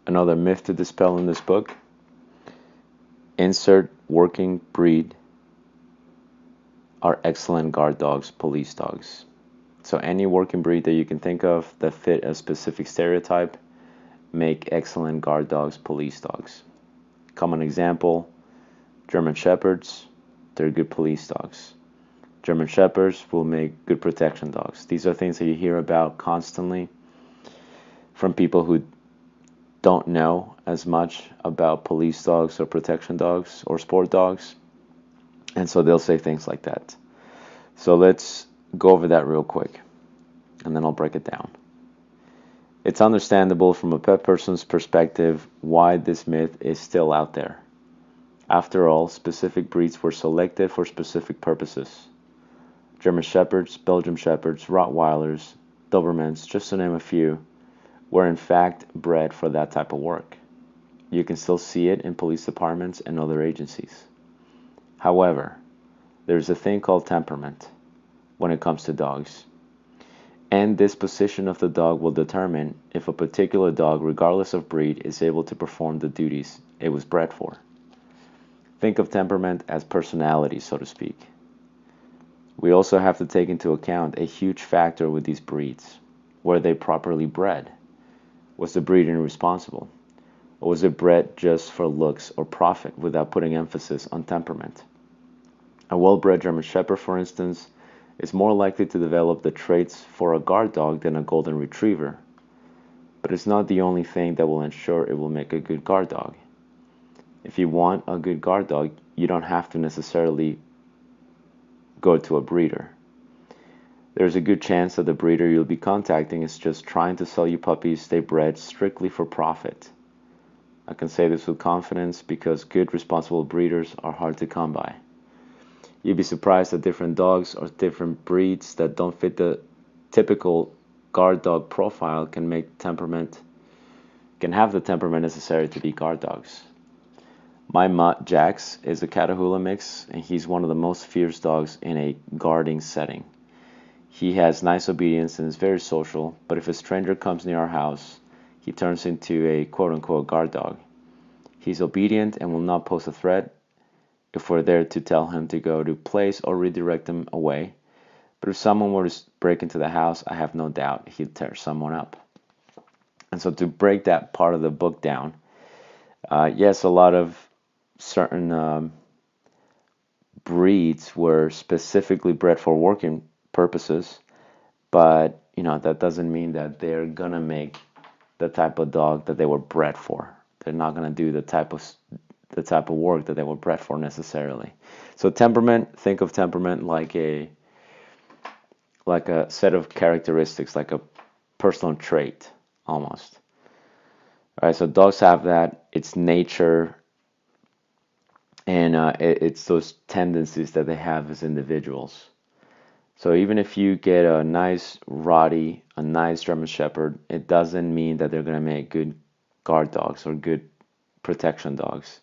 Another myth to dispel in this book: insert working breed are excellent guard dogs, police dogs. So any working breed that you can think of that fit a specific stereotype make excellent guard dogs, police dogs. Common example: German Shepherds, they're good police dogs. German Shepherds will make good protection dogs. These are things that you hear about constantly from people who don't know as much about police dogs or protection dogs or sport dogs. And so they'll say things like that. So let's go over that real quick, and then I'll break it down. It's understandable from a pet person's perspective why this myth is still out there. After all, specific breeds were selected for specific purposes. German Shepherds, Belgian Shepherds, Rottweilers, Dobermans, just to name a few, were in fact bred for that type of work. You can still see it in police departments and other agencies. However, there's a thing called temperament when it comes to dogs. And disposition of the dog will determine if a particular dog, regardless of breed, is able to perform the duties it was bred for. Think of temperament as personality, so to speak. We also have to take into account a huge factor with these breeds. Were they properly bred? Was the breeding responsible? Or was it bred just for looks or profit without putting emphasis on temperament? A well-bred German Shepherd, for instance, is more likely to develop the traits for a guard dog than a golden retriever. But it's not the only thing that will ensure it will make a good guard dog. If you want a good guard dog, you don't have to necessarily go to a breeder. There's a good chance that the breeder you'll be contacting is just trying to sell you puppies they bred strictly for profit. I can say this with confidence because good, responsible breeders are hard to come by. You'd be surprised that different dogs or different breeds that don't fit the typical guard dog profile can have the temperament necessary to be guard dogs. My mutt, Jax, is a Catahoula mix, and he's one of the most fierce dogs in a guarding setting. He has nice obedience and is very social, but if a stranger comes near our house, he turns into a quote-unquote guard dog. He's obedient and will not pose a threat if we're there to tell him to go to place or redirect him away. But if someone were to break into the house, I have no doubt he'd tear someone up. And so to break that part of the book down, yes, a lot of certain breeds were specifically bred for working purposes, but that doesn't mean that they're gonna make the type of dog that they were bred for. They're not gonna do the type of work that they were bred for necessarily. So temperament, think of temperament like a set of characteristics, like a personal trait almost. All right, so dogs have that. It's nature, and it's those tendencies that they have as individuals. So even if you get a nice Rottie, a nice German Shepherd, it doesn't mean that they're going to make good guard dogs or good protection dogs.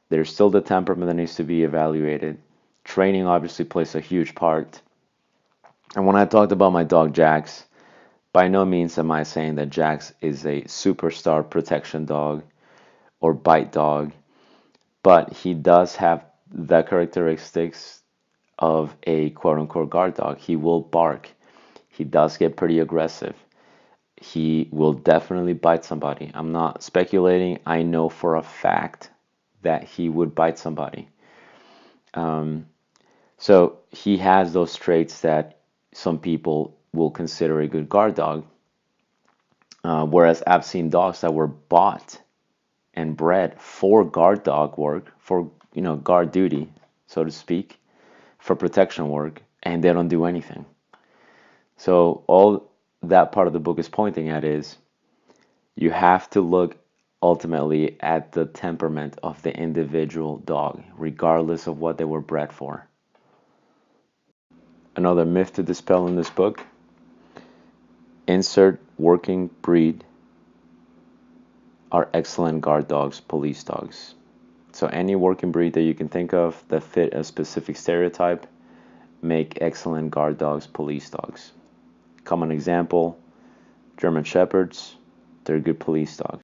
There's still the temperament that needs to be evaluated. Training obviously plays a huge part. And when I talked about my dog Jax, by no means am I saying that Jax is a superstar protection dog or bite dog, but he does have the characteristics of a quote-unquote guard dog. He will bark. He does get pretty aggressive. He will definitely bite somebody. I'm not speculating. I know for a fact that he would bite somebody. So he has those traits that some people will consider a good guard dog. Whereas I've seen dogs that were bought and bred for guard dog work, for guard duty, so to speak, for protection work, and they don't do anything. So all that part of the book is pointing at is you have to look ultimately at the temperament of the individual dog, regardless of what they were bred for. Another myth to dispel in this book: insert working breed are excellent guard dogs, police dogs. So any working breed that you can think of that fit a specific stereotype make excellent guard dogs, police dogs. Common example: German Shepherds, they're good police dogs.